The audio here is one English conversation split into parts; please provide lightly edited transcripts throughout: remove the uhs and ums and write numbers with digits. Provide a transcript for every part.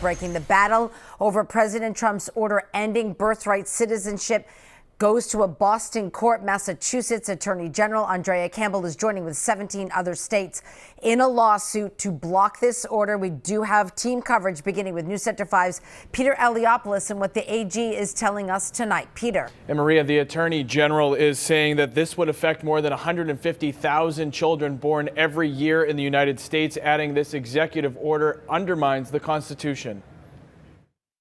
breaking. The battle over President Trump's order ending birthright citizenship goes to a Boston court. Massachusetts Attorney General Andrea Campbell is joining with 17 other states in a lawsuit to block this order. We do have team coverage beginning with News Center 5's Peter Eliopoulos and what the AG is telling us tonight. Peter. And Maria, the Attorney General is saying that this would affect more than 150,000 children born every year in the United States, adding this executive order undermines the Constitution.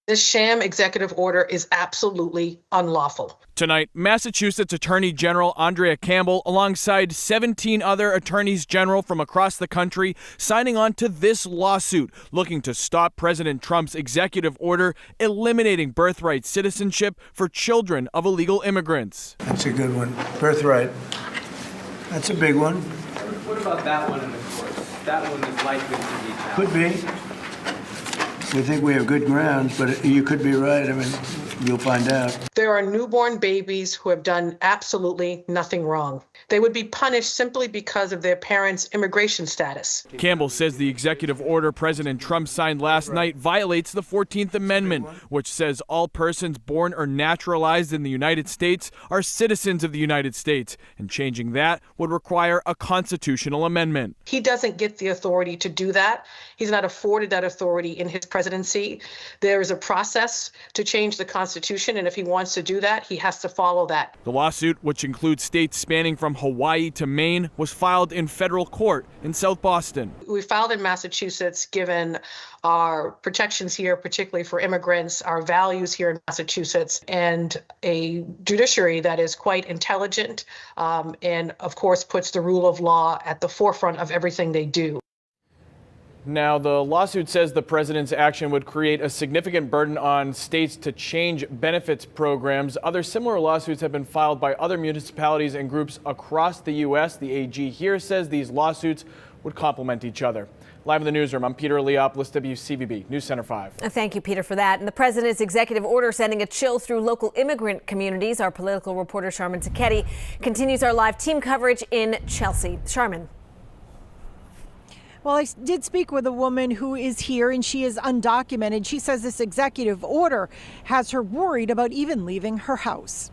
This sham executive order is absolutely unlawful. Tonight, Massachusetts Attorney General Andrea Campbell, alongside 17 other attorneys general from across the country, signing on to this lawsuit, looking to stop President Trump's executive order eliminating birthright citizenship for children of illegal immigrants. That's a good one. Birthright. That's a big one. What about that one in the courts? That one is likely to be challenged. Could be. We think we have good grounds, but you could be right. I mean, you'll find out. There are newborn babies who have done absolutely nothing wrong. They would be punished simply because of their parents' immigration status. Campbell says the executive order President Trump signed last night violates the 14th Amendment, which says all persons born or naturalized in the United States are citizens of the United States, and changing that would require a constitutional amendment. He doesn't get the authority to do that. He's not afforded that authority in his presidency. There is a process to change the Constitution, and if he wants to do that, he has to follow that. The lawsuit, which includes states spanning from Hawaii to Maine, was filed in federal court in South Boston. We filed in Massachusetts given our protections here, particularly for immigrants, our values here in Massachusetts, and a judiciary that is quite intelligent and, of course, puts the rule of law at the forefront of everything they do. Now, the lawsuit says the president's action would create a significant burden on states to change benefits programs. Other similar lawsuits have been filed by other municipalities and groups across the U.S. The AG here says these lawsuits would complement each other. Live in the newsroom, I'm Peter Eliopoulos, WCVB News Center 5. Thank you, Peter, for that. And the president's executive order sending a chill through local immigrant communities. Our political reporter, Sharman Saketi, continues our live team coverage in Chelsea. Sharman. Well, I did speak with a woman who is here, and she is undocumented. She says this executive order has her worried about even leaving her house.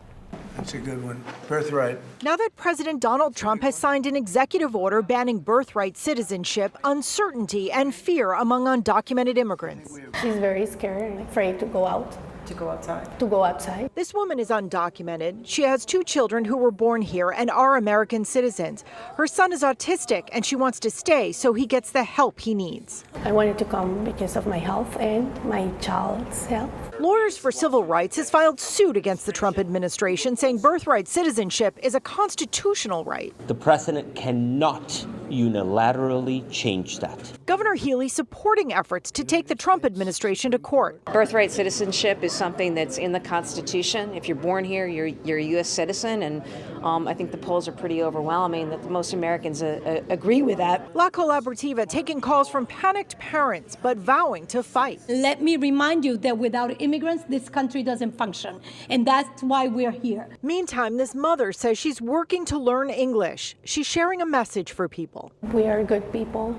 That's a good one. Birthright. Now that President Donald Trump has signed an executive order banning birthright citizenship, uncertainty and fear among undocumented immigrants. She's very scared and afraid to go out. To go outside. This woman is undocumented. She has 2 children who were born here and are American citizens. Her son is autistic and she wants to stay so he gets the help he needs. I wanted to come because of my health and my child's health. Lawyers for Civil Rights has filed suit against the Trump administration, saying birthright citizenship is a constitutional right. The president cannot unilaterally change that. Governor Healey supporting efforts to take the Trump administration to court. Birthright citizenship is something that's in the Constitution. If you're born here, you're a U.S. citizen, and I think the polls are pretty overwhelming that most Americans agree with that. La Colaborativa taking calls from panicked parents, but vowing to fight. Let me remind you that without immigrants, this country doesn't function, and that's why we're here. Meantime, this mother says she's working to learn English. She's sharing a message for people. We are good people.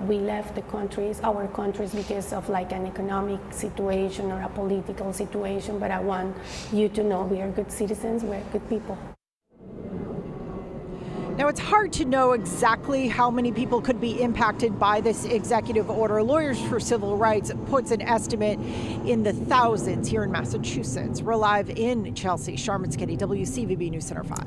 We left our countries because of like an economic situation or a political situation, but I want you to know we are good citizens, we're good people. Now, it's hard to know exactly how many people could be impacted by this executive order. Lawyers for Civil Rights puts an estimate in the thousands here in Massachusetts. We're live in Chelsea. Sharman Saketi, WCVB News Center 5.